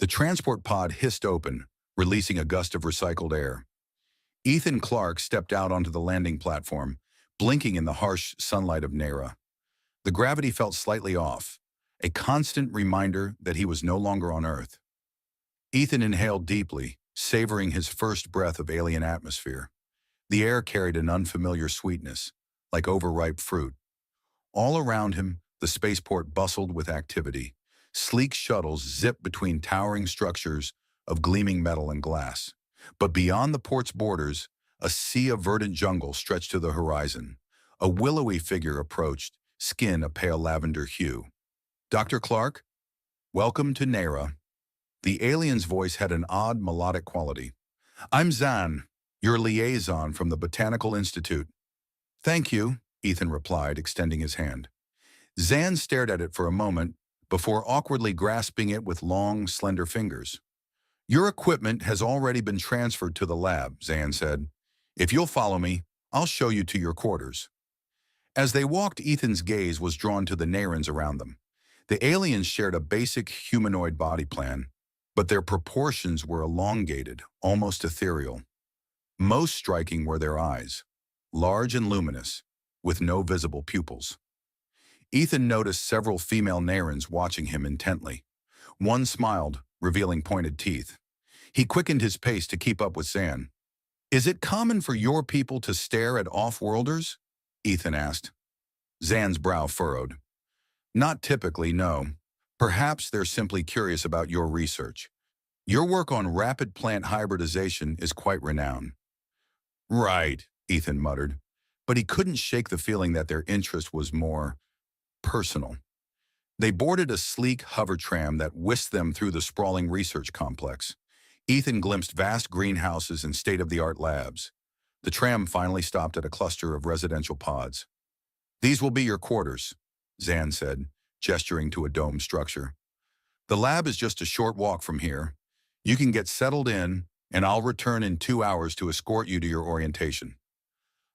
The transport pod hissed open, releasing a gust of recycled air. Ethan Clark stepped out onto the landing platform, blinking in the harsh sunlight of Nera. The gravity felt slightly off, a constant reminder that he was no longer on Earth. Ethan inhaled deeply, savoring his first breath of alien atmosphere. The air carried an unfamiliar sweetness, like overripe fruit. All around him, the spaceport bustled with activity. Sleek shuttles zipped between towering structures of gleaming metal and glass. But beyond the port's borders, a sea of verdant jungle stretched to the horizon. A willowy figure approached, skin a pale lavender hue. "Dr. Clark, welcome to Nera." The alien's voice had an odd melodic quality. "I'm Zan, your liaison from the Botanical Institute." "Thank you," Ethan replied, extending his hand. Zan stared at it for a moment before awkwardly grasping it with long, slender fingers. "Your equipment has already been transferred to the lab," Zan said. "If you'll follow me, I'll show you to your quarters." As they walked, Ethan's gaze was drawn to the Narans around them. The aliens shared a basic humanoid body plan, but their proportions were elongated, almost ethereal. Most striking were their eyes, large and luminous, with no visible pupils. Ethan noticed several female Narans watching him intently. One smiled, revealing pointed teeth. He quickened his pace to keep up with Zan. "Is it common for your people to stare at off-worlders?" Ethan asked. Zan's brow furrowed. "Not typically, no. Perhaps they're simply curious about your research. Your work on rapid plant hybridization is quite renowned." "Right," Ethan muttered, but he couldn't shake the feeling that their interest was more personal. They boarded a sleek hover tram that whisked them through the sprawling research complex. Ethan glimpsed vast greenhouses and state-of-the-art labs. The tram finally stopped at a cluster of residential pods. "These will be your quarters," Zan said, gesturing to a domed structure. "The lab is just a short walk from here. You can get settled in, and I'll return in 2 hours to escort you to your orientation."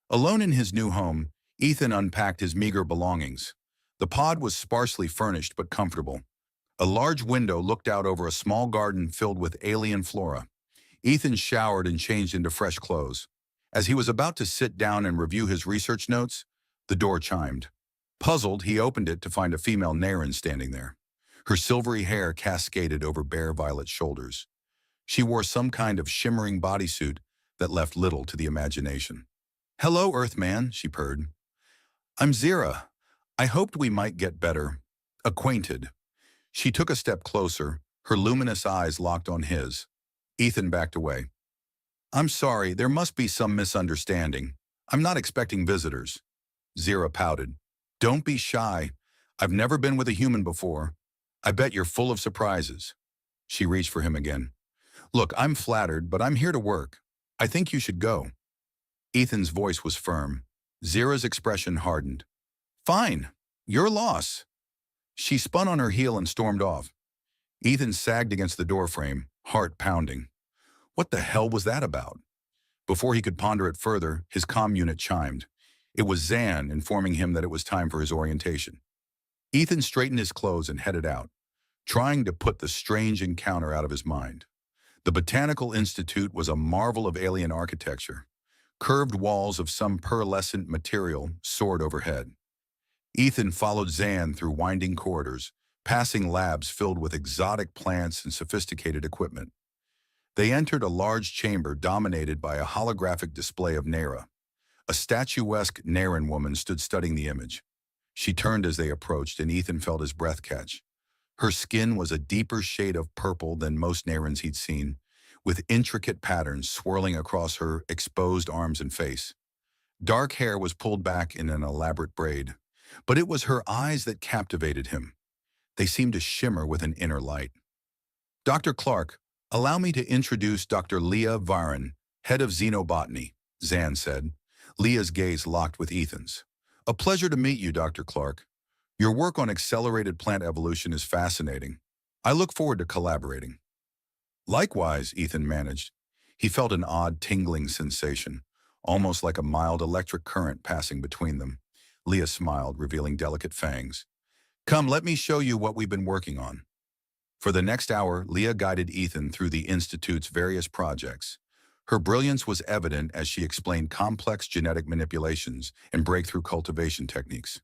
Alone in his new home, Ethan unpacked his meager belongings. The pod was sparsely furnished but comfortable. A large window looked out over a small garden filled with alien flora. Ethan showered and changed into fresh clothes. As he was about to sit down and review his research notes, the door chimed. Puzzled, he opened it to find a female Naran standing there. Her silvery hair cascaded over bare violet shoulders. She wore some kind of shimmering bodysuit that left little to the imagination. "Hello, Earthman," she purred. "I'm Zira. I hoped we might get better acquainted." She took a step closer, her luminous eyes locked on his. Ethan backed away. "I'm sorry, there must be some misunderstanding. I'm not expecting visitors." Zira pouted. "Don't be shy. I've never been with a human before. I bet you're full of surprises." She reached for him again. "Look, I'm flattered, but I'm here to work. I think you should go." Ethan's voice was firm. Zira's expression hardened. "Fine. Your loss." She spun on her heel and stormed off. Ethan sagged against the doorframe, heart pounding. What the hell was that about? Before he could ponder it further, his comm unit chimed. It was Zan informing him that it was time for his orientation. Ethan straightened his clothes and headed out, trying to put the strange encounter out of his mind. The Botanical Institute was a marvel of alien architecture. Curved walls of some pearlescent material soared overhead. Ethan followed Zan through winding corridors, passing labs filled with exotic plants and sophisticated equipment. They entered a large chamber dominated by a holographic display of Nera. A statuesque Naran woman stood studying the image. She turned as they approached, and Ethan felt his breath catch. Her skin was a deeper shade of purple than most Narans he'd seen, with intricate patterns swirling across her exposed arms and face. Dark hair was pulled back in an elaborate braid, but it was her eyes that captivated him. They seemed to shimmer with an inner light. "Dr. Clark, allow me to introduce Dr. Leah Varan, head of xenobotany," Zan said. Leah's gaze locked with Ethan's. "A pleasure to meet you, Dr. Clark. Your work on accelerated plant evolution is fascinating. I look forward to collaborating." "Likewise," Ethan managed. He felt an odd tingling sensation, almost like a mild electric current passing between them. Leah smiled, revealing delicate fangs. "Come, let me show you what we've been working on." For the next hour, Leah guided Ethan through the Institute's various projects. Her brilliance was evident as she explained complex genetic manipulations and breakthrough cultivation techniques.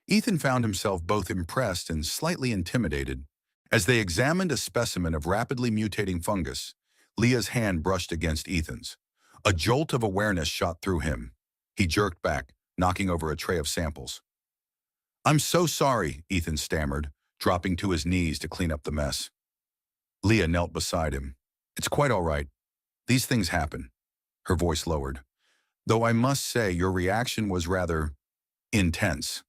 Ethan found himself both impressed and slightly intimidated. As they examined a specimen of rapidly mutating fungus, Leah's hand brushed against Ethan's. A jolt of awareness shot through him. He jerked back, knocking over a tray of samples. "I'm so sorry," Ethan stammered, dropping to his knees to clean up the mess. Leah knelt beside him. "It's quite all right. These things happen." Her voice lowered. "Though I must say your reaction was rather intense."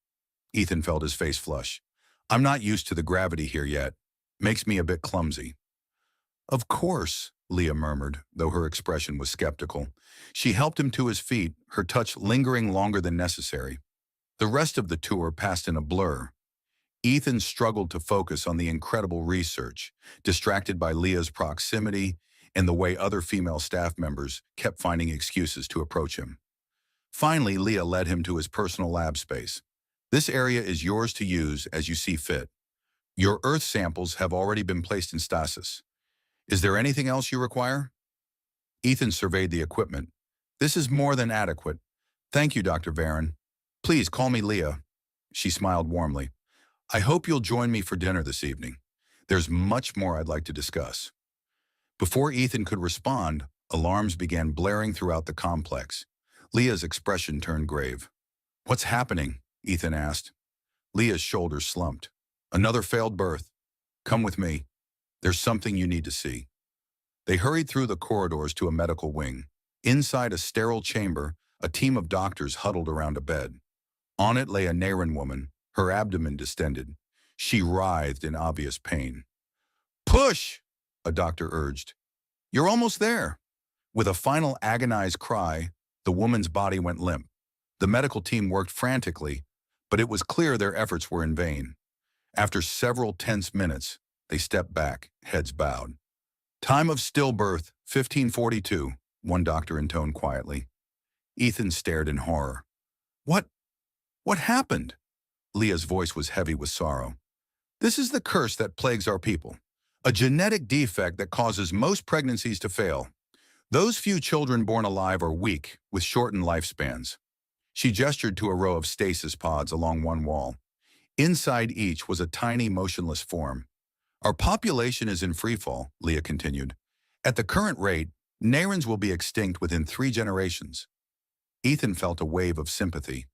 Ethan felt his face flush. "I'm not used to the gravity here yet. Makes me a bit clumsy." "Of course," Leah murmured, though her expression was skeptical. She helped him to his feet, her touch lingering longer than necessary. The rest of the tour passed in a blur. Ethan struggled to focus on the incredible research, distracted by Leah's proximity and the way other female staff members kept finding excuses to approach him. Finally, Leah led him to his personal lab space. "This area is yours to use as you see fit. Your Earth samples have already been placed in stasis. Is there anything else you require?" Ethan surveyed the equipment. "This is more than adequate. Thank you, Dr. Varon. Please call me Leah." She smiled warmly. "I hope you'll join me for dinner this evening. There's much more I'd like to discuss." Before Ethan could respond, alarms began blaring throughout the complex. Leah's expression turned grave. "What's happening?" Ethan asked. Leah's shoulders slumped. "Another failed birth. Come with me. There's something you need to see." They hurried through the corridors to a medical wing. Inside a sterile chamber, a team of doctors huddled around a bed. On it lay a Naren woman, her abdomen distended. She writhed in obvious pain. "Push!" a doctor urged. "You're almost there." With a final agonized cry, the woman's body went limp. The medical team worked frantically, but it was clear their efforts were in vain. After several tense minutes, they stepped back, heads bowed. "Time of stillbirth, 1542, one doctor intoned quietly. Ethan stared in horror. What happened?" Leah's voice was heavy with sorrow. "This is the curse that plagues our people. A genetic defect that causes most pregnancies to fail. Those few children born alive are weak, with shortened lifespans." She gestured to a row of stasis pods along one wall. Inside each was a tiny, motionless form. "Our population is in freefall," Leah continued. "At the current rate, Narans will be extinct within 3 generations." Ethan felt a wave of sympathy.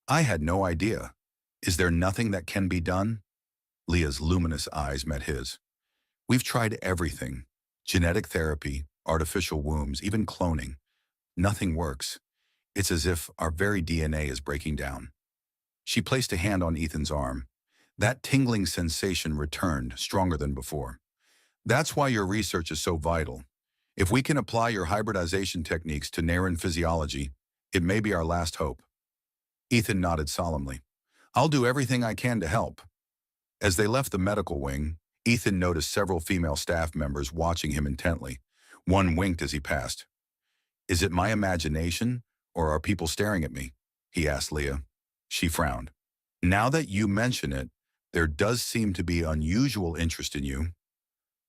"I had no idea. Is there nothing that can be done?" Leah's luminous eyes met his. "We've tried everything. Genetic therapy, artificial wombs, even cloning. Nothing works. It's as if our very DNA is breaking down." She placed a hand on Ethan's arm. That tingling sensation returned, stronger than before. "That's why your research is so vital. If we can apply your hybridization techniques to Naran physiology, it may be our last hope." Ethan nodded solemnly. "I'll do everything I can to help." As they left the medical wing, Ethan noticed several female staff members watching him intently. One winked as he passed. "Is it my imagination, or are people staring at me?" he asked Leah. She frowned. "Now that you mention it, there does seem to be unusual interest in you."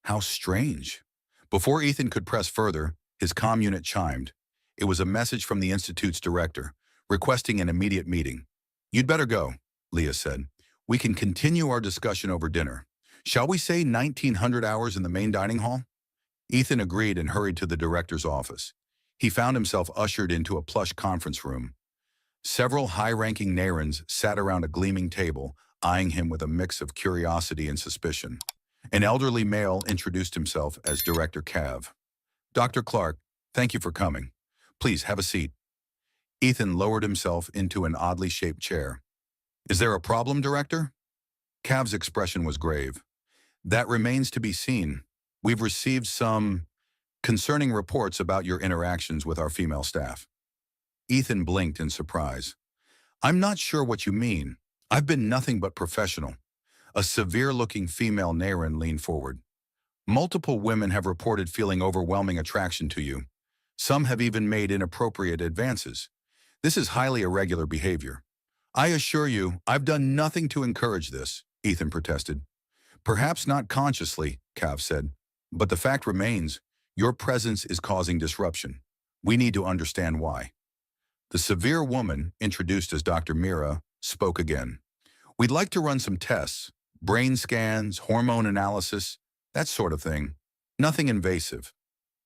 "How strange." Before Ethan could press further, his comm unit chimed. It was a message from the Institute's director, requesting an immediate meeting. "You'd better go," Leah said. "We can continue our discussion over dinner. Shall we say 1900 hours in the main dining hall?" Ethan agreed and hurried to the director's office. He found himself ushered into a plush conference room. Several high-ranking Narans sat around a gleaming table, eyeing him with a mix of curiosity and suspicion. An elderly male introduced himself as Director Cav. "Dr. Clark, thank you for coming. Please have a seat." Ethan lowered himself into an oddly shaped chair. "Is there a problem, Director?" Cav's expression was grave. "That remains to be seen. We've received some concerning reports about your interactions with our female staff." Ethan blinked in surprise. "I'm not sure what you mean. I've been nothing but professional." A severe-looking female Naran leaned forward. "Multiple women have reported feeling overwhelming attraction to you. Some have even made inappropriate advances. This is highly irregular behavior." "I assure you, I've done nothing to encourage this," Ethan protested. Perhaps not consciously, Cav said, but the fact remains, your presence is causing disruption. We need to understand why. The severe woman, introduced as Dr. Mira, spoke again. We'd like to run some tests, brain scans, hormone analysis, that sort of thing. Nothing invasive.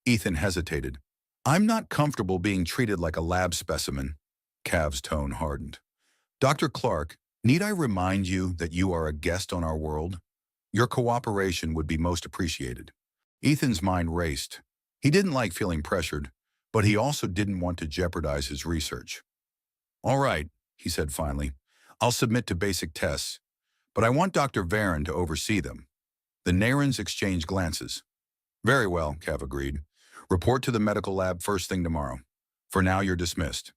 Ethan hesitated. I'm not comfortable being treated like a lab specimen. Cav's tone hardened. Dr. Clark, need I remind you that you are a guest on our world? Your cooperation would be most appreciated. Ethan's mind raced. He didn't like feeling pressured, but he also didn't want to jeopardize his research. All right, he said finally. I'll submit to basic tests, but I want Dr. Varen to oversee them. The Narans exchanged glances. Very well, Cav agreed. Report to the medical lab first thing tomorrow. For now, you're dismissed.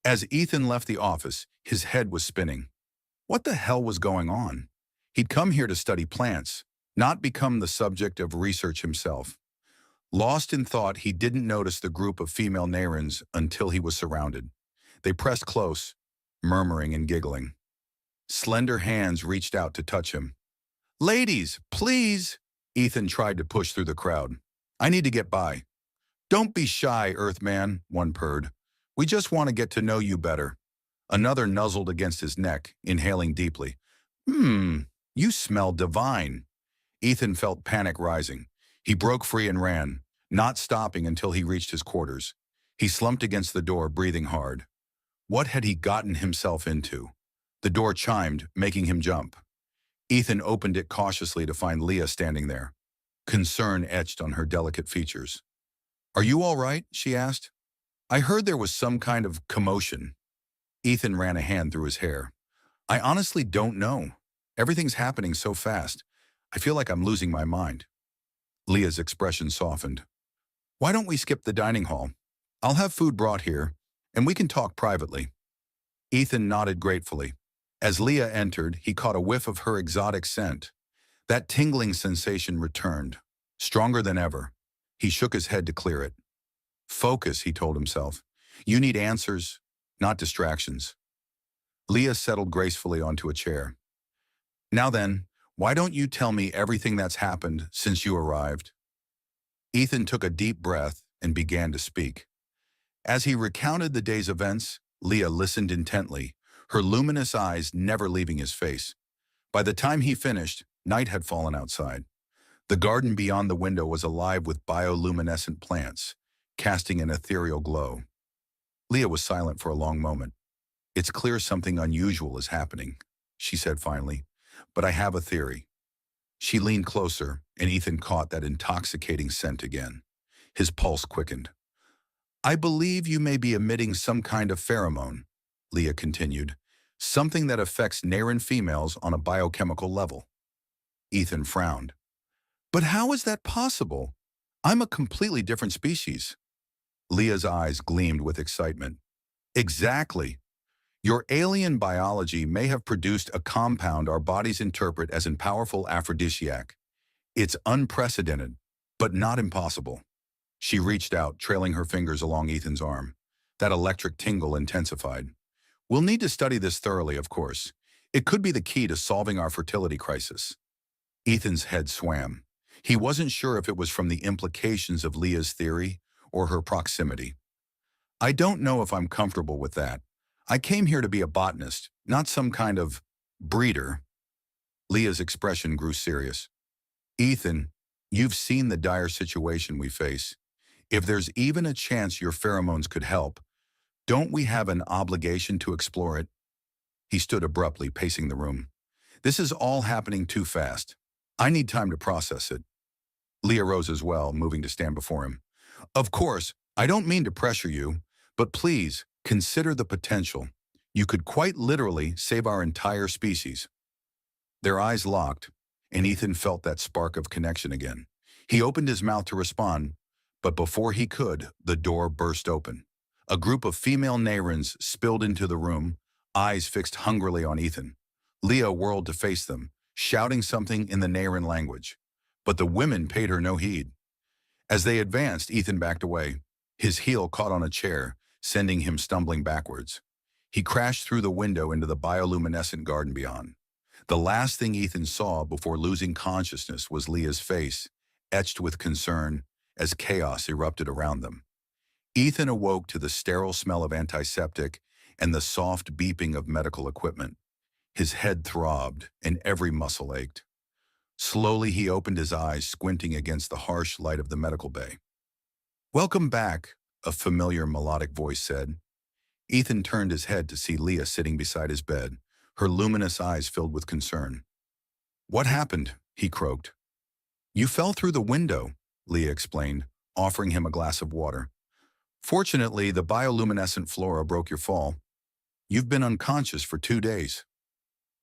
As Ethan left the office, his head was spinning. What the hell was going on? He'd come here to study plants, not become the subject of research himself. Lost in thought, he didn't notice the group of female Narans until he was surrounded. They pressed close, murmuring and giggling. Slender hands reached out to touch him. Ladies, please! Ethan tried to push through the crowd. I need to get by. Don't be shy, Earthman, one purred. We just want to get to know you better. Another nuzzled against his neck, inhaling deeply. You smell divine. Ethan felt panic rising. He broke free and ran, not stopping until he reached his quarters. He slumped against the door, breathing hard. What had he gotten himself into? The door chimed, making him jump. Ethan opened it cautiously to find Leah standing there. Concern etched on her delicate features. Are you all right? She asked. I heard there was some kind of commotion. Ethan ran a hand through his hair. I honestly don't know. Everything's happening so fast. I feel like I'm losing my mind. Leah's expression softened. Why don't we skip the dining hall? I'll have food brought here, and we can talk privately. Ethan nodded gratefully. As Leah entered, he caught a whiff of her exotic scent. That tingling sensation returned, stronger than ever. He shook his head to clear it. Focus, he told himself. You need answers, not distractions. Leah settled gracefully onto a chair. Now then, why don't you tell me everything that's happened since you arrived? Ethan took a deep breath and began to speak. As he recounted the day's events, Leah listened intently, her luminous eyes never leaving his face. By the time he finished, night had fallen outside. The garden beyond the window was alive with bioluminescent plants, casting an ethereal glow. Leah was silent for a long moment. It's clear something unusual is happening, she said finally, but I have a theory. She leaned closer, and Ethan caught that intoxicating scent again. His pulse quickened. I believe you may be emitting some kind of pheromone, Leah continued, something that affects Naran females on a biochemical level. Ethan frowned. But how is that possible? I'm a completely different species. Leah's eyes gleamed with excitement. Exactly. Your alien biology may have produced a compound our bodies interpret as a powerful aphrodisiac. It's unprecedented, but not impossible. She reached out, trailing her fingers along Ethan's arm. That electric tingle intensified. We'll need to study this thoroughly, of course. It could be the key to solving our fertility crisis. Ethan's head swam. He wasn't sure if it was from the implications of Leah's theory or her proximity. I don't know if I'm comfortable with that. I came here to be a botanist, not some kind of breeder. Leah's expression grew serious. Ethan, you've seen the dire situation we face. If there's even a chance your pheromones could help, don't we have an obligation to explore it? He stood abruptly, pacing the room. This is all happening too fast. I need time to process it. Leah rose as well, moving to stand before him. Of course, I don't mean to pressure you, but please consider the potential. You could quite literally save our entire species. Their eyes locked, and Ethan felt that spark of connection again. He opened his mouth to respond, but before he could, the door burst open. A group of female Narans spilled into the room, eyes fixed hungrily on Ethan. Leah whirled to face them, shouting something in the Naran language. But the women paid her no heed. As they advanced, Ethan backed away. His heel caught on a chair, sending him stumbling backwards. He crashed through the window into the bioluminescent garden beyond. The last thing Ethan saw before losing consciousness was Leah's face, etched with concern as chaos erupted around them. Ethan awoke to the sterile smell of antiseptic and the soft beeping of medical equipment. His head throbbed and every muscle ached. Slowly he opened his eyes, squinting against the harsh light of the medical bay. "Welcome back," a familiar melodic voice said. Ethan turned his head to see Leah sitting beside his bed, her luminous eyes filled with concern. "What happened?" he croaked. "You fell through the window," Leah explained, offering him a glass of water. "Fortunately, the bioluminescent flora broke your fall. You've been unconscious for 2 days."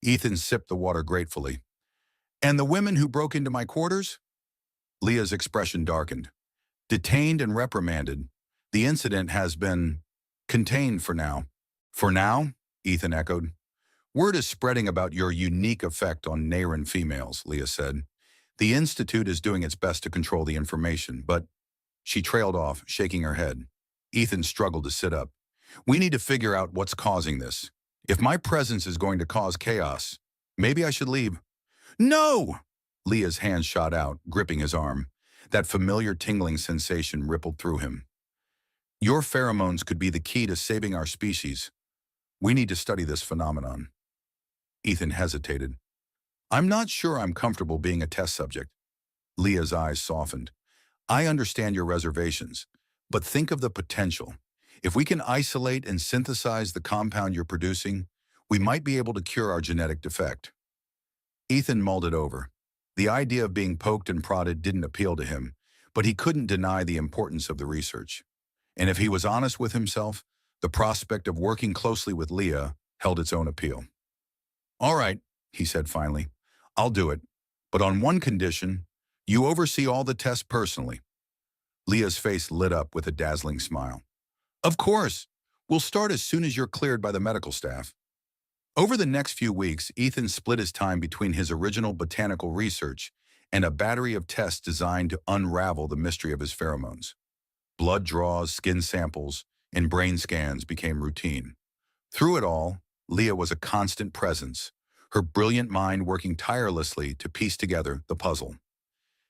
Ethan sipped the water gratefully. "And the women who broke into my quarters?" Leah's expression darkened. "Detained and reprimanded. The incident has been contained for now." "For now?" Ethan echoed. "Word is spreading about your unique effect on Nayran females," Leah said. "The Institute is doing its best to control the information, but—" She trailed off, shaking her head. Ethan struggled to sit up. "We need to figure out what's causing this. If my presence is going to cause chaos, maybe I should leave." "No!" Leah's hand shot out, gripping his arm. That familiar tingling sensation rippled through him. "Your pheromones could be the key to saving our species. We need to study this phenomenon." Ethan hesitated. "I'm not sure I'm comfortable being a test subject." Leah's eyes softened. "I understand your reservations, but think of the potential. If we can isolate and synthesize the compound you're producing, we might be able to cure our genetic defect." Ethan mulled it over. The idea of being poked and prodded didn't appeal to him, but he couldn't deny the importance of the research. And if he was honest with himself, the prospect of working closely with Leah held its own appeal. "All right," he said finally. "I'll do it. But on one condition, you oversee all the tests personally." Leah's face lit up with a dazzling smile. "Of course. We'll start as soon as you're cleared by the medical staff." Over the next few weeks, Ethan split his time between his original botanical research and a battery of tests designed to unravel the mystery of his pheromones. Blood draws, skin samples, and brain scans became routine. Through it all, Leah was a constant presence, her brilliant mind working tirelessly to piece together the puzzle.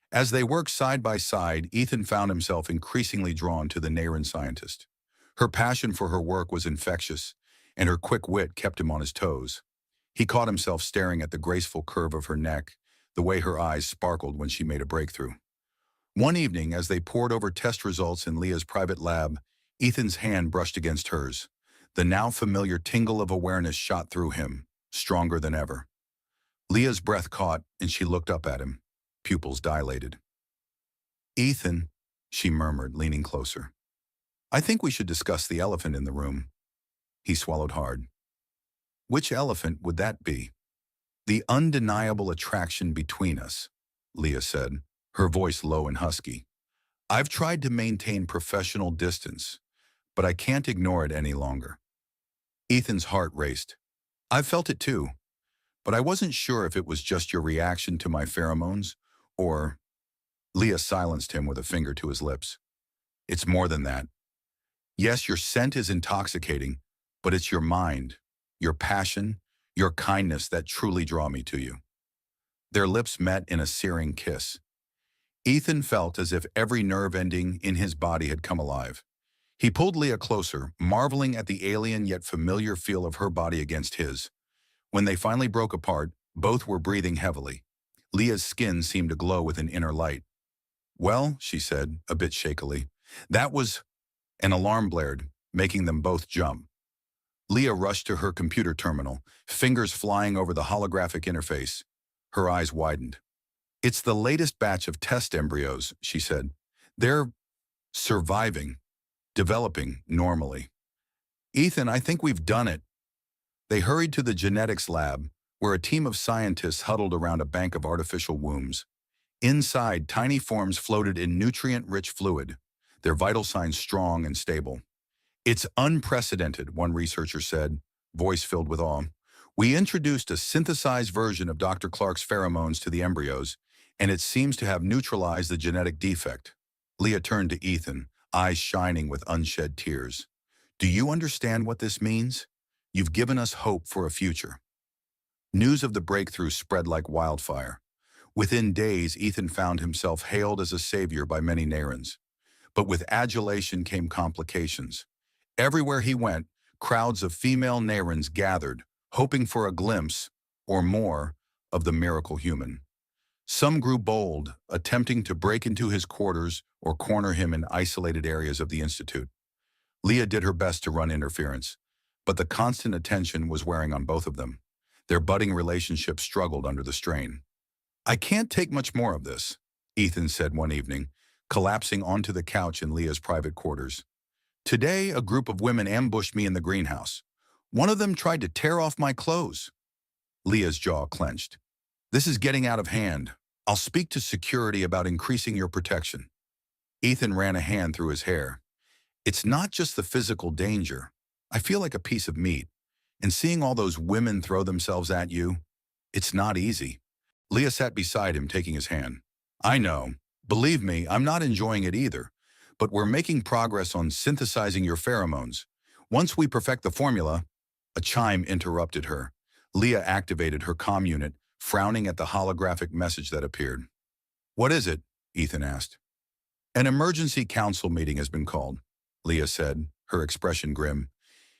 As they worked side by side, Ethan found himself increasingly drawn to the Nayran scientist. Her passion for her work was infectious, and her quick wit kept him on his toes. He caught himself staring at the graceful curve of her neck, the way her eyes sparkled when she made a breakthrough. One evening, as they pored over test results in Leah's private lab, Ethan's hand brushed against hers. The now familiar tingle of awareness shot through him, stronger than ever. Leah's breath caught, and she looked up at him, pupils dilated. "Ethan," she murmured, leaning closer. "I think we should discuss the elephant in the room." He swallowed hard. "Which elephant would that be?" "The undeniable attraction between us," Leah said, her voice low and husky. "I've tried to maintain professional distance, but I can't ignore it any longer." Ethan's heart raced. "I've felt it too, but I wasn't sure if it was just your reaction to my pheromones, or—" Leah silenced him with a finger to his lips. "It's more than that. Yes, your scent is intoxicating, but it's your mind, your passion, your kindness that truly draw me to you." Their lips met in a searing kiss. Ethan felt as if every nerve ending in his body had come alive. He pulled Leah closer, marveling at the alien yet familiar feel of her body against his. When they finally broke apart, both were breathing heavily. Leah's skin seemed to glow with an inner light. "Well," she said, a bit shakily, "that was—" An alarm blared, making them both jump. Leah rushed to her computer terminal, fingers flying over the holographic interface. Her eyes widened. "It's the latest batch of test embryos," she said. "They're surviving, developing normally. Ethan, I think we've done it." They hurried to the genetics lab, where a team of scientists huddled around a bank of artificial wombs. Inside, tiny forms floated in nutrient-rich fluid, their vital signs strong and stable. "It's unprecedented," one researcher said, voice filled with awe. "We introduced a synthesized version of Dr. Clark's pheromones to the embryos, and it seems to have neutralized the genetic defect." Leah turned to Ethan, eyes shining with unshed tears. "Do you understand what this means? You've given us hope for a future." News of the breakthrough spread like wildfire. Within days, Ethan found himself hailed as a savior by many Narans. But with adulation came complications. Everywhere he went, crowds of female Narans gathered, hoping for a glimpse, or more, of the miracle human. Some grew bold, attempting to break into his quarters or corner him in isolated areas of the Institute. Leah did her best to run interference, but the constant attention was wearing on both of them. Their budding relationship struggled under the strain. "I can't take much more of this," Ethan said one evening, collapsing onto the couch in Leah's private quarters. "Today, a group of women ambushed me in the greenhouse. One of them tried to tear off my clothes." Leah's jaw clenched. "This is getting out of hand. I'll speak to security about increasing your protection." Ethan ran a hand through his hair. "It's not just the physical danger. I feel like a piece of meat. And seeing all those women throw themselves at you, it's not easy." Leah sat beside him, taking his hand. "I know. Believe me, I'm not enjoying it either. But we're making progress on synthesizing your pheromones. Once we perfect the formula—" A chime interrupted her. Leah activated her comm unit, frowning at the holographic message that appeared. "What is it?" Ethan asked. "An emergency council meeting has been called," Leah said, her expression grim.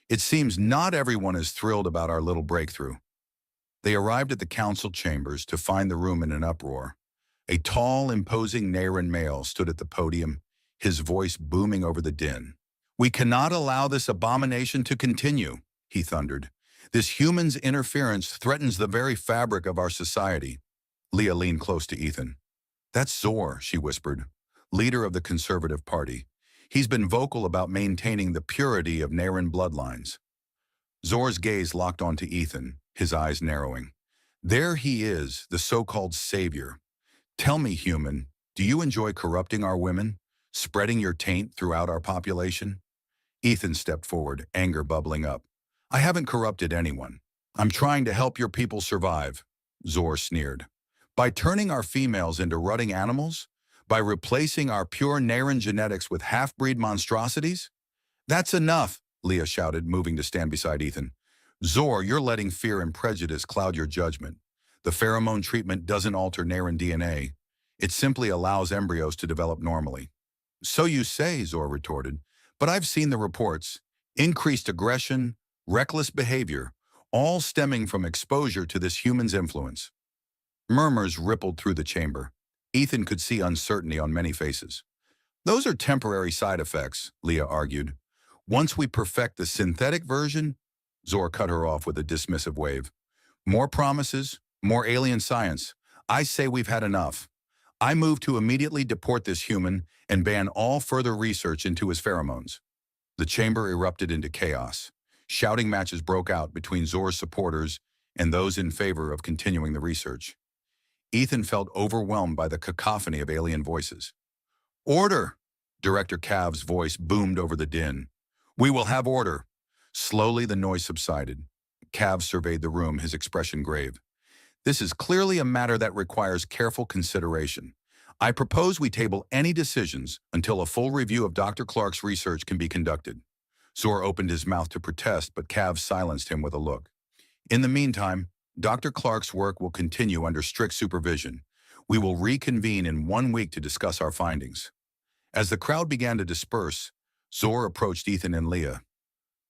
"It seems not everyone is thrilled about our little breakthrough." They arrived at the council chambers to find the room in an uproar. A tall, imposing Naran male stood at the podium, his voice booming over the din. "We cannot allow this abomination to continue," he thundered. "This human's interference threatens the very fabric of our society." Leah leaned close to Ethan. "That's Zor," she whispered, leader of the Conservative Party. "He's been vocal about maintaining the purity of Naran bloodlines." Zor's gaze locked onto Ethan, his eyes narrowing. "There he is, the so-called savior. Tell me, human, do you enjoy corrupting our women, spreading your taint throughout our population?" Ethan stepped forward, anger bubbling up. "I haven't corrupted anyone. I'm trying to help your people survive," Zor sneered. "By turning our females into rutting animals? By replacing our pure Naran genetics with half-breed monstrosities?" "That's enough," Leah shouted, moving to stand beside Ethan. "Zor, you're letting fear and prejudice cloud your judgment. The pheromone treatment doesn't alter Naran DNA. It simply allows embryos to develop normally." "So you say," Zor retorted, "but I've seen the reports. Increased aggression, reckless behavior, all stemming from exposure to this human's influence." Murmurs rippled through the chamber. Ethan could see uncertainty on many faces. "Those are temporary side effects," Leah argued. "Once we perfect the synthetic version—" Zor cut her off with a dismissive wave. "More promises, more alien science. I say we've had enough. I move to immediately deport this human and ban all further research into his pheromones." The chamber erupted into chaos. Shouting matches broke out between Zor's supporters and those in favor of continuing the research. Ethan felt overwhelmed by the cacophony of alien voices. "Order!" Director Cav's voice boomed over the din. "We will have order." Slowly the noise subsided. Cav surveyed the room, his expression grave. "This is clearly a matter that requires careful consideration. I propose we table any decisions until a full review of Dr. Clark's research can be conducted." Zor opened his mouth to protest, but Cav silenced him with a look. "In the meantime, Dr. Clark's work will continue under strict supervision. We will reconvene in 1 week to discuss our findings." As the crowd began to disperse, Zor approached Ethan and Leah.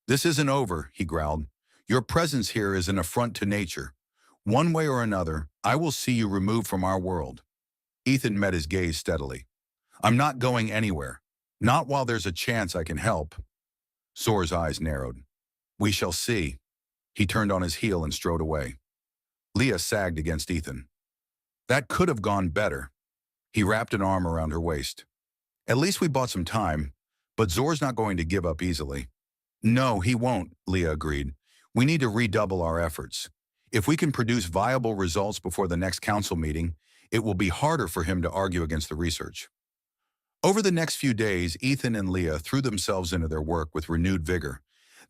"This isn't over," he growled. "Your presence here is an affront to nature. One way or another, I will see you removed from our world." Ethan met his gaze steadily. "I'm not going anywhere. Not while there's a chance I can help." Zor's eyes narrowed. "We shall see." He turned on his heel and strode away. Leah sagged against Ethan. "That could have gone better." He wrapped an arm around her waist. "At least we bought some time, but Zor's not going to give up easily." "No, he won't," Leah agreed. "We need to redouble our efforts. If we can produce viable results before the next council meeting, it will be harder for him to argue against the research." Over the next few days, Ethan and Leah threw themselves into their work with renewed vigor.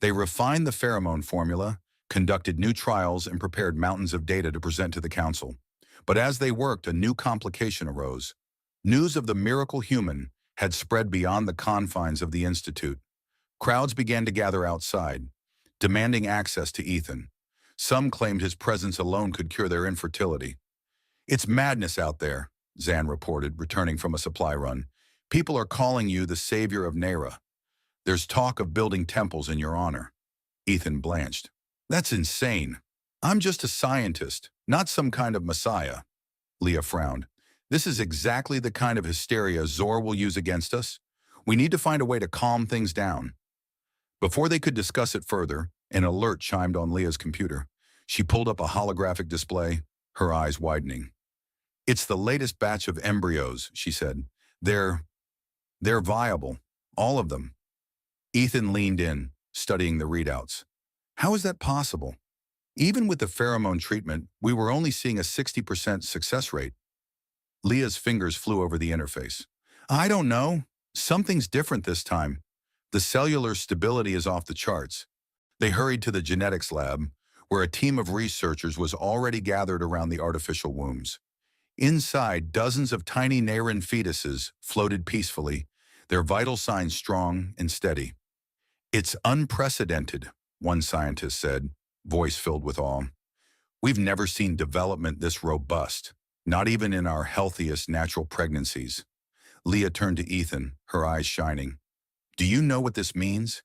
They refined the pheromone formula, conducted new trials, and prepared mountains of data to present to the council. But as they worked, a new complication arose. News of the miracle human had spread beyond the confines of the Institute. Crowds began to gather outside, demanding access to Ethan. Some claimed his presence alone could cure their infertility. It's madness out there, Zan reported, returning from a supply run. People are calling you the savior of Nera. There's talk of building temples in your honor. Ethan blanched. That's insane. I'm just a scientist, not some kind of messiah. Leah frowned. This is exactly the kind of hysteria Zor will use against us. We need to find a way to calm things down. Before they could discuss it further, an alert chimed on Leah's computer. She pulled up a holographic display, her eyes widening. It's the latest batch of embryos, she said. They're viable. All of them. Ethan leaned in, studying the readouts. How is that possible? Even with the pheromone treatment, we were only seeing a 60% success rate. Leah's fingers flew over the interface. I don't know. Something's different this time. The cellular stability is off the charts. They hurried to the genetics lab, where a team of researchers was already gathered around the artificial wombs. Inside, dozens of tiny Neran fetuses floated peacefully, their vital signs strong and steady. It's unprecedented, one scientist said, voice filled with awe. We've never seen development this robust, not even in our healthiest natural pregnancies. Leah turned to Ethan, her eyes shining. Do you know what this means?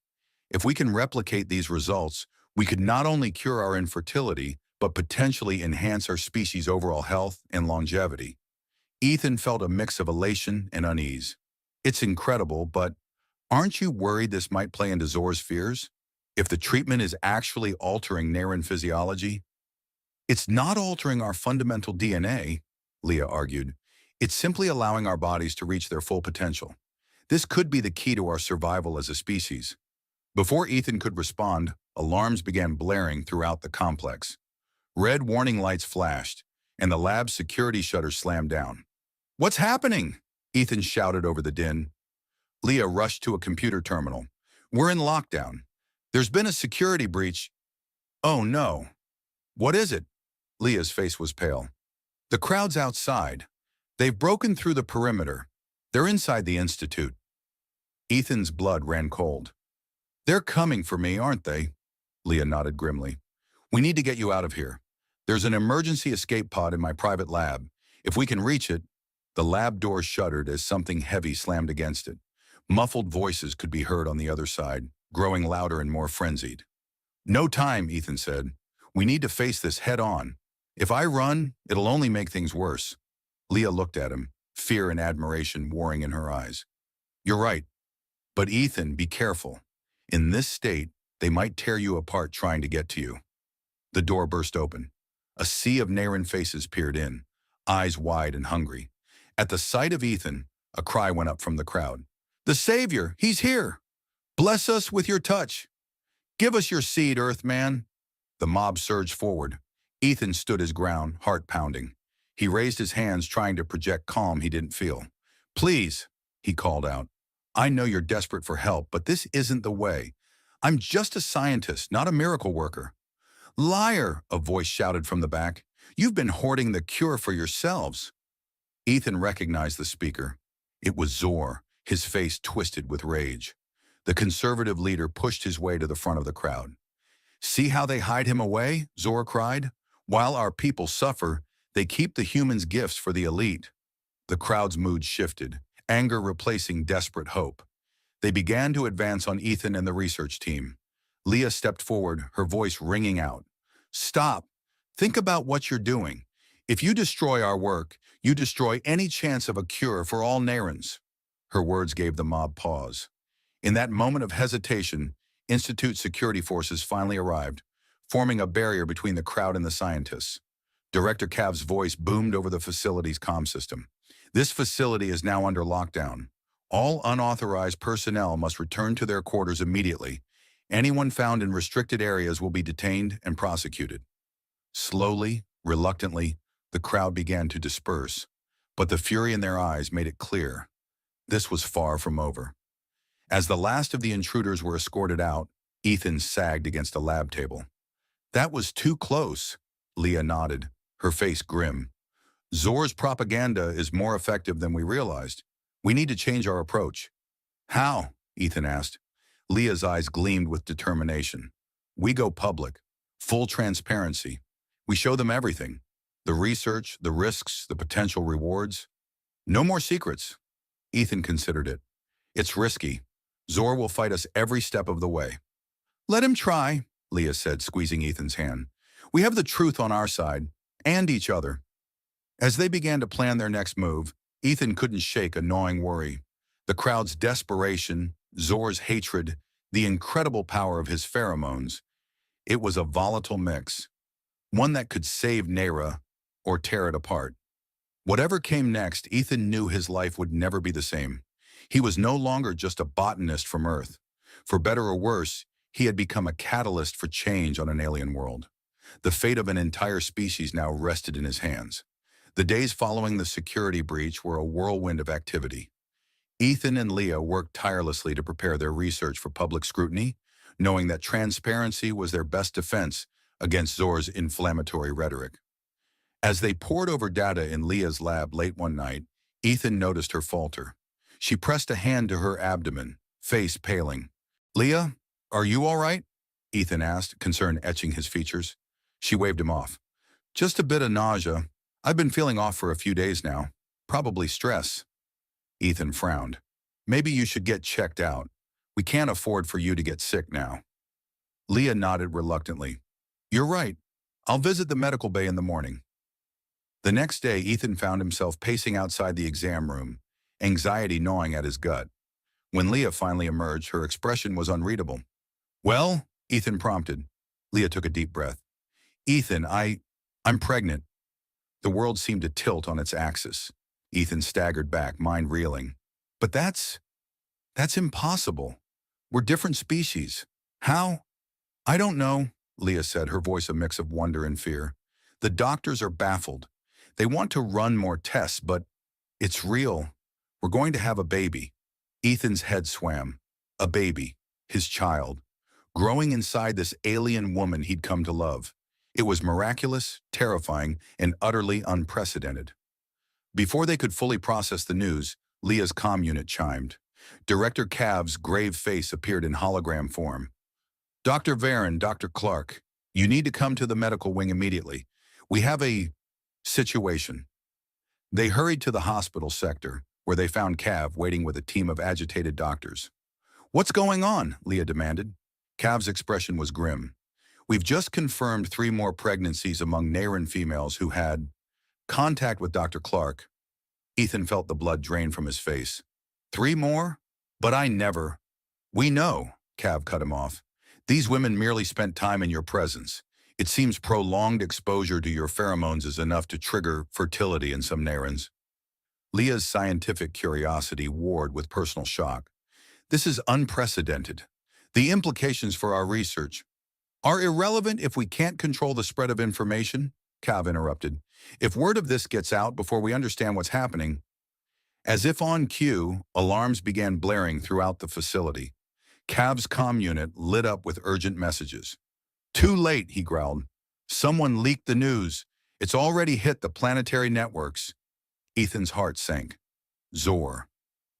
If we can replicate these results, we could not only cure our infertility, but potentially enhance our species' overall health and longevity. Ethan felt a mix of elation and unease. It's incredible, but aren't you worried this might play into Zor's fears? If the treatment is actually altering Neran physiology? It's not altering our fundamental DNA, Leah argued. It's simply allowing our bodies to reach their full potential. This could be the key to our survival as a species. Before Ethan could respond, alarms began blaring throughout the complex. Red warning lights flashed, and the lab's security shutters slammed down. What's happening? Ethan shouted over the din. Leah rushed to a computer terminal. We're in lockdown. There's been a security breach. Oh no. What is it? Leah's face was pale. The crowd's outside. They've broken through the perimeter. They're inside the institute. Ethan's blood ran cold. They're coming for me, aren't they? Leah nodded grimly. We need to get you out of here. There's an emergency escape pod in my private lab. If we can reach it. The lab door shuddered as something heavy slammed against it. Muffled voices could be heard on the other side, growing louder and more frenzied. No time, Ethan said. We need to face this head on. If I run, it'll only make things worse. Leah looked at him, fear and admiration warring in her eyes. You're right. But Ethan, be careful. In this state, they might tear you apart trying to get to you. The door burst open. A sea of Neran faces peered in, eyes wide and hungry. At the sight of Ethan, a cry went up from the crowd. The Savior, he's here! Bless us with your touch! Give us your seed, Earthman! The mob surged forward. Ethan stood his ground, heart pounding. He raised his hands, trying to project calm he didn't feel. Please, he called out. I know you're desperate for help, but this isn't the way. I'm just a scientist, not a miracle worker. Liar, a voice shouted from the back. You've been hoarding the cure for yourselves. Ethan recognized the speaker. It was Zor, his face twisted with rage. The conservative leader pushed his way to the front of the crowd. See how they hide him away? Zor cried. While our people suffer, they keep the humans' gifts for the elite. The crowd's mood shifted, anger replacing desperate hope. They began to advance on Ethan and the research team. Leah stepped forward, her voice ringing out. Stop. Think about what you're doing. If you destroy our work, you destroy any chance of a cure for all Nerans. Her words gave the mob pause. In that moment of hesitation, Institute security forces finally arrived, forming a barrier between the crowd and the scientists. Director Cav's voice boomed over the facility's comm system. This facility is now under lockdown. All unauthorized personnel must return to their quarters immediately. Anyone found in restricted areas will be detained and prosecuted. Slowly, reluctantly, the crowd began to disperse, but the fury in their eyes made it clear. This was far from over. As the last of the intruders were escorted out, Ethan sagged against a lab table. That was too close, Leah nodded, her face grim. Zor's propaganda is more effective than we realized. We need to change our approach. How? Ethan asked. Leah's eyes gleamed with determination. We go public. Full transparency. We show them everything. The research, the risks, the potential rewards. No more secrets. Ethan considered it. It's risky. Zor will fight us every step of the way. Let him try, Leah said, squeezing Ethan's hand. We have the truth on our side, and each other. As they began to plan their next move, Ethan couldn't shake a gnawing worry. The crowd's desperation, Zor's hatred, the incredible power of his pheromones. It was a volatile mix, one that could save Nera or tear it apart. Whatever came next, Ethan knew his life would never be the same. He was no longer just a botanist from Earth. For better or worse, he had become a catalyst for change on an alien world. The fate of an entire species now rested in his hands. The days following the security breach were a whirlwind of activity. Ethan and Leah worked tirelessly to prepare their research for public scrutiny, knowing that transparency was their best defense against Zor's inflammatory rhetoric. As they pored over data in Leah's lab late one night, Ethan noticed her falter. She pressed a hand to her abdomen, face paling. Leah, are you all right? Ethan asked, concern etching his features. She waved him off. Just a bit of nausea. I've been feeling off for a few days now. Probably stress. Ethan frowned. Maybe you should get checked out. We can't afford for you to get sick now. Leah nodded reluctantly. You're right. I'll visit the medical bay in the morning. The next day, Ethan found himself pacing outside the exam room, anxiety gnawing at his gut. When Leah finally emerged, her expression was unreadable. Well, Ethan prompted. Leah took a deep breath. Ethan, I'm pregnant. The world seemed to tilt on its axis. Ethan staggered back, mind reeling. But that's impossible. We're different species. How? I don't know, Leah said, her voice a mix of wonder and fear. The doctors are baffled. They want to run more tests, but it's real. We're going to have a baby. Ethan's head swam. A baby, his child, growing inside this alien woman he'd come to love. It was miraculous, terrifying, and utterly unprecedented. Before they could fully process the news, Leah's comm unit chimed. Director Cav's grave face appeared in hologram form. Dr. Varen, Dr. Clark, you need to come to the medical wing immediately. We have a situation. They hurried to the hospital sector, where they found Cav waiting with a team of agitated doctors. What's going on? Leah demanded. Cav's expression was grim. We've just confirmed 3 more pregnancies among Neran females who had contact with Dr. Clark. Ethan felt the blood drain from his face. 3 more? But I never. We know, Cav cut him off. These women merely spent time in your presence. It seems prolonged exposure to your pheromones is enough to trigger fertility in some Nerans. Leah's scientific curiosity warred with personal shock. This is unprecedented. The implications for our research are irrelevant if we can't control the spread of information, Cav interrupted. If word of this gets out before we understand what's happening. As if on cue, alarms began blaring throughout the facility. Cav's comm unit lit up with urgent messages. Too late, he growled. Someone leaked the news. It's already hit the planetary networks. Ethan's heart sank. Zor.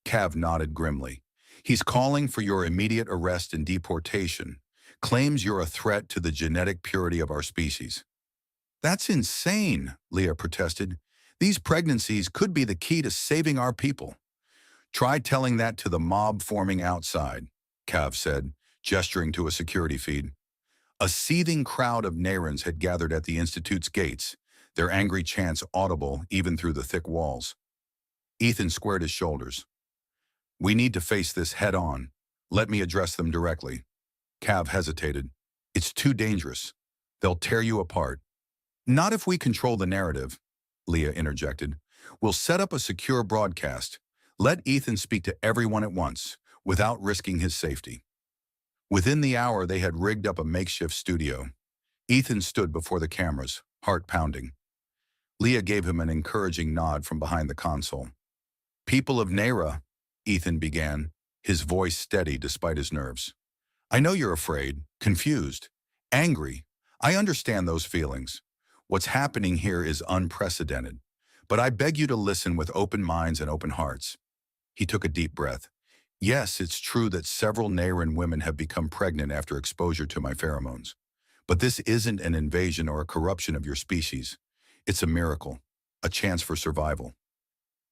Cav nodded grimly. He's calling for your immediate arrest and deportation. Claims you're a threat to the genetic purity of our species. That's insane, Leah protested. These pregnancies could be the key to saving our people. Try telling that to the mob forming outside, Cav said, gesturing to a security feed. A seething crowd of Nerans had gathered at the Institute's gates, their angry chants audible even through the thick walls. Ethan squared his shoulders. We need to face this head on. Let me address them directly. Cav hesitated. It's too dangerous. They'll tear you apart. Not if we control the narrative, Leah interjected. We'll set up a secure broadcast. Let Ethan speak to everyone at once, without risking his safety. Within the hour, they had rigged up a makeshift studio. Ethan stood before the cameras, heart pounding. Leah gave him an encouraging nod from behind the console. People of Nera, Ethan began, his voice steady despite his nerves. I know you're afraid, confused, angry. I understand those feelings. What's happening here is unprecedented, but I beg you to listen with open minds and open hearts. He took a deep breath. Yes, it's true that several Neran women have become pregnant after exposure to my pheromones. But this isn't an invasion or a corruption of your species. It's a miracle, a chance for survival.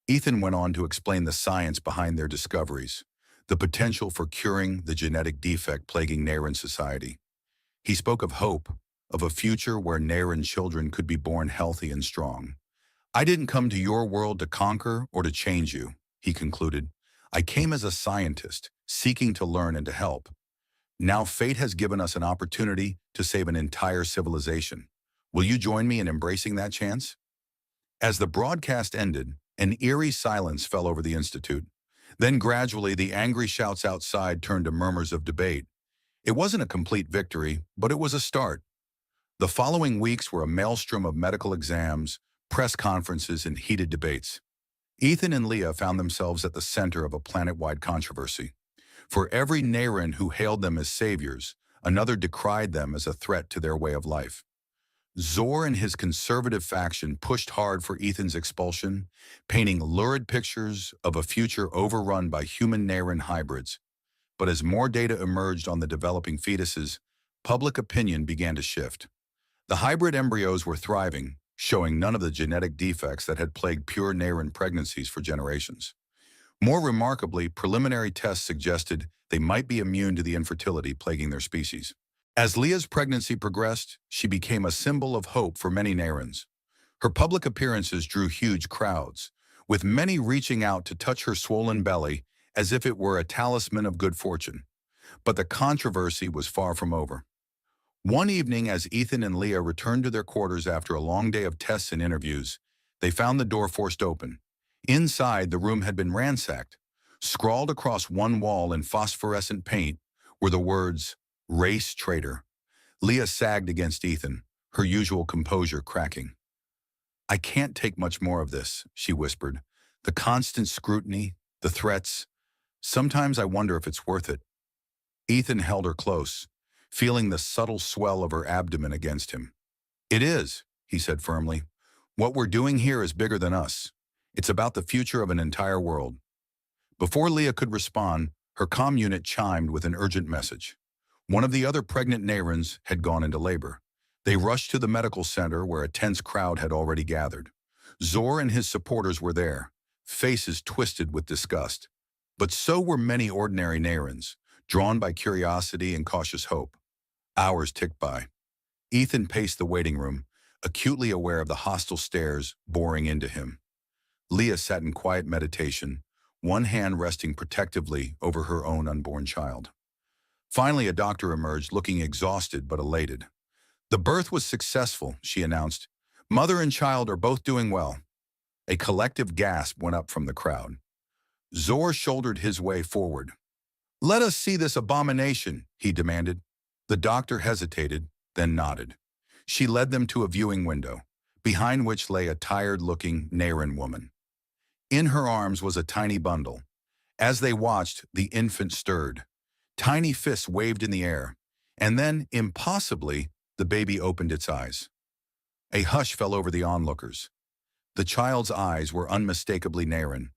Ethan went on to explain the science behind their discoveries, the potential for curing the genetic defect plaguing Naren society. He spoke of hope, of a future where Naren children could be born healthy and strong. I didn't come to your world to conquer or to change you, he concluded. I came as a scientist, seeking to learn and to help. Now fate has given us an opportunity to save an entire civilization. Will you join me in embracing that chance? As the broadcast ended, an eerie silence fell over the Institute. Then gradually the angry shouts outside turned to murmurs of debate. It wasn't a complete victory, but it was a start. The following weeks were a maelstrom of medical exams, press conferences, and heated debates. Ethan and Leah found themselves at the center of a planet-wide controversy. For every Naren who hailed them as saviors, another decried them as a threat to their way of life. Zor and his conservative faction pushed hard for Ethan's expulsion, painting lurid pictures of a future overrun by human Naren hybrids. But as more data emerged on the developing fetuses, public opinion began to shift. The hybrid embryos were thriving, showing none of the genetic defects that had plagued pure Naren pregnancies for generations. More remarkably, preliminary tests suggested they might be immune to the infertility plaguing their species. As Leah's pregnancy progressed, she became a symbol of hope for many Narens. Her public appearances drew huge crowds, with many reaching out to touch her swollen belly as if it were a talisman of good fortune. But the controversy was far from over. One evening, as Ethan and Leah returned to their quarters after a long day of tests and interviews, they found the door forced open. Inside, the room had been ransacked. Scrawled across one wall in phosphorescent paint were the words, "Race Traitor." Leah sagged against Ethan, her usual composure cracking. "I can't take much more of this," she whispered. "The constant scrutiny, the threats. Sometimes I wonder if it's worth it." Ethan held her close, feeling the subtle swell of her abdomen against him. "It is," he said firmly. "What we're doing here is bigger than us. It's about the future of an entire world." Before Leah could respond, her comm unit chimed with an urgent message. One of the other pregnant Narens had gone into labor. They rushed to the medical center where a tense crowd had already gathered. Zor and his supporters were there, faces twisted with disgust. But so were many ordinary Narens, drawn by curiosity and cautious hope. Hours ticked by. Ethan paced the waiting room, acutely aware of the hostile stares boring into him. Leah sat in quiet meditation, one hand resting protectively over her own unborn child. Finally, a doctor emerged, looking exhausted but elated. "The birth was successful," she announced. "Mother and child are both doing well." A collective gasp went up from the crowd. Zor shouldered his way forward. "Let us see this abomination," he demanded. The doctor hesitated, then nodded. She led them to a viewing window, behind which lay a tired-looking Naren woman. In her arms was a tiny bundle. As they watched, the infant stirred. Tiny fists waved in the air, and then, impossibly, the baby opened its eyes. A hush fell over the onlookers. The child's eyes were unmistakably Naren,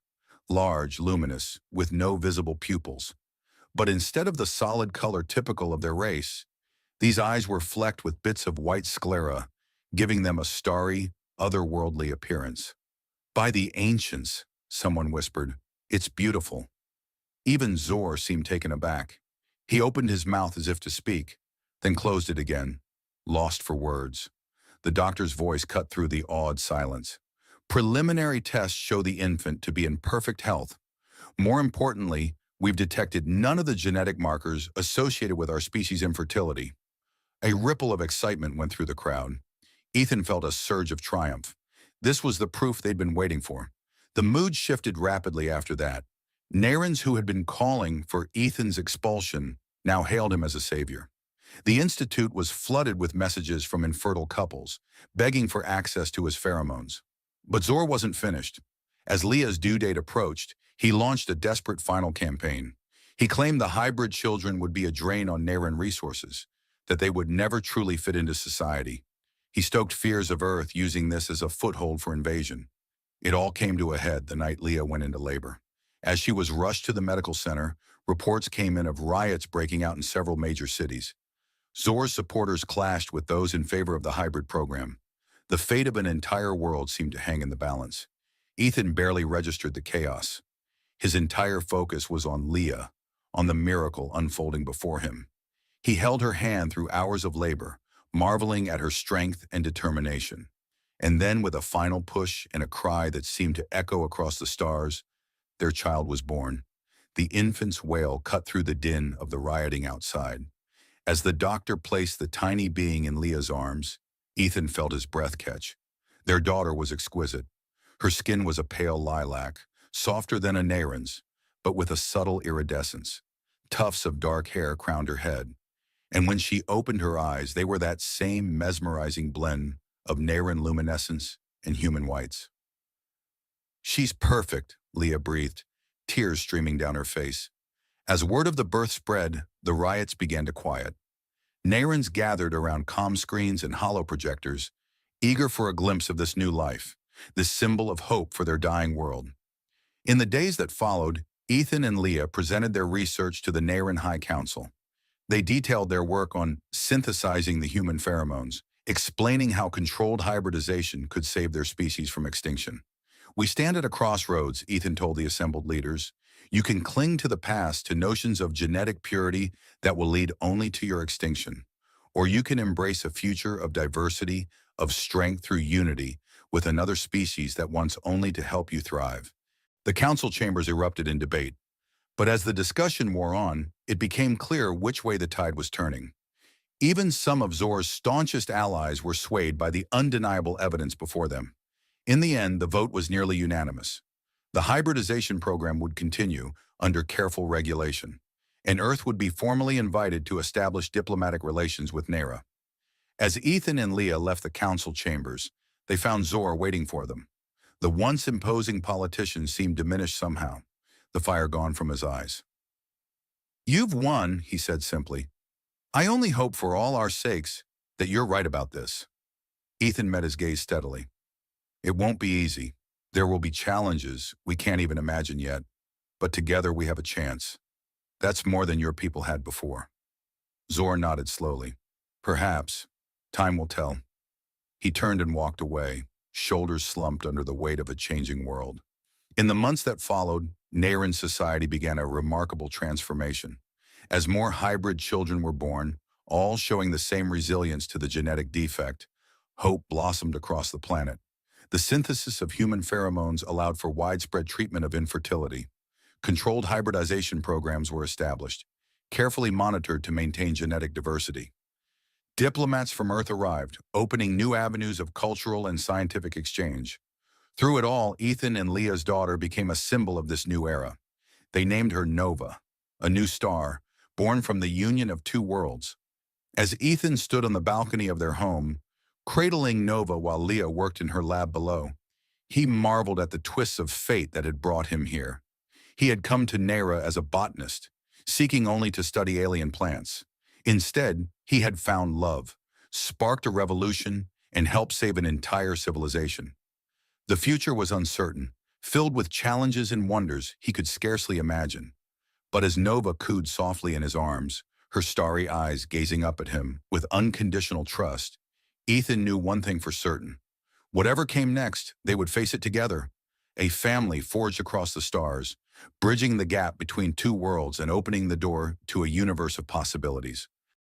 large, luminous, with no visible pupils. But instead of the solid color typical of their race, these eyes were flecked with bits of white sclera, giving them a starry, otherworldly appearance. "By the ancients," someone whispered, "it's beautiful." Even Zor seemed taken aback. He opened his mouth as if to speak, then closed it again, lost for words. The doctor's voice cut through the awed silence. "Preliminary tests show the infant to be in perfect health. More importantly, we've detected none of the genetic markers associated with our species' infertility." A ripple of excitement went through the crowd. Ethan felt a surge of triumph. This was the proof they'd been waiting for. The mood shifted rapidly after that. Narens who had been calling for Ethan's expulsion now hailed him as a savior. The Institute was flooded with messages from infertile couples, begging for access to his pheromones. But Zor wasn't finished. As Leah's due date approached, he launched a desperate final campaign. He claimed the hybrid children would be a drain on Naren resources, that they would never truly fit into society. He stoked fears of Earth, using this as a foothold for invasion. It all came to a head the night Leah went into labor. As she was rushed to the medical center, reports came in of riots breaking out in several major cities. Zor's supporters clashed with those in favor of the hybrid program. The fate of an entire world seemed to hang in the balance. Ethan barely registered the chaos. His entire focus was on Leah, on the miracle unfolding before him. He held her hand through hours of labor, marveling at her strength and determination. And then, with a final push and a cry that seemed to echo across the stars, their child was born. The infant's wail cut through the din of the rioting outside. As the doctor placed the tiny being in Leah's arms, Ethan felt his breath catch. Their daughter was exquisite. Her skin was a pale lilac, softer than a Naren's, but with a subtle iridescence. Tufts of dark hair crowned her head, and when she opened her eyes, they were that same mesmerizing blend of Naren luminescence and human whites. "She's perfect," Leah breathed, tears streaming down her face. As word of the birth spread, the riots began to quiet. Narens gathered around comm screens and holo projectors, eager for a glimpse of this new life, this symbol of hope for their dying world. In the days that followed, Ethan and Leah presented their research to the Naren High Council. They detailed their work on synthesizing the human pheromones, explaining how controlled hybridization could save their species from extinction. "We stand at a crossroads," Ethan told the assembled leaders. "You can cling to the past, to notions of genetic purity that will lead only to your extinction. Or you can embrace a future of diversity, of strength through unity, with another species that wants only to help you thrive." The council chambers erupted in debate. But as the discussion wore on, it became clear which way the tide was turning. Even some of Zor's staunchest allies were swayed by the undeniable evidence before them. In the end, the vote was nearly unanimous. The hybridization program would continue under careful regulation, and Earth would be formally invited to establish diplomatic relations with Nera. As Ethan and Leah left the council chambers, they found Zor waiting for them. The once imposing politician seemed diminished somehow, the fire gone from his eyes. "You've won," he said simply. "I only hope for all our sakes that you're right about this." Ethan met his gaze steadily. "It won't be easy. There will be challenges we can't even imagine yet, but together we have a chance. That's more than your people had before." Zor nodded slowly. "Perhaps. Time will tell." He turned and walked away, shoulders slumped under the weight of a changing world. In the months that followed, Naren society began a remarkable transformation. As more hybrid children were born, all showing the same resilience to the genetic defect, hope blossomed across the planet. The synthesis of human pheromones allowed for widespread treatment of infertility. Controlled hybridization programs were established, carefully monitored to maintain genetic diversity. Diplomats from Earth arrived, opening new avenues of cultural and scientific exchange. Through it all, Ethan and Leah's daughter became a symbol of this new era. They named her Nova, a new star, born from the union of two worlds. As Ethan stood on the balcony of their home, cradling Nova while Leah worked in her lab below, he marveled at the twists of fate that had brought him here. He had come to Nera as a botanist, seeking only to study alien plants. Instead, he had found love, sparked a revolution, and helped save an entire civilization. The future was uncertain, filled with challenges and wonders he could scarcely imagine. But as Nova cooed softly in his arms, her starry eyes gazing up at him with unconditional trust, Ethan knew one thing for certain. Whatever came next, they would face it together. A family forged across the stars, bridging the gap between two worlds and opening the door to a universe of possibilities.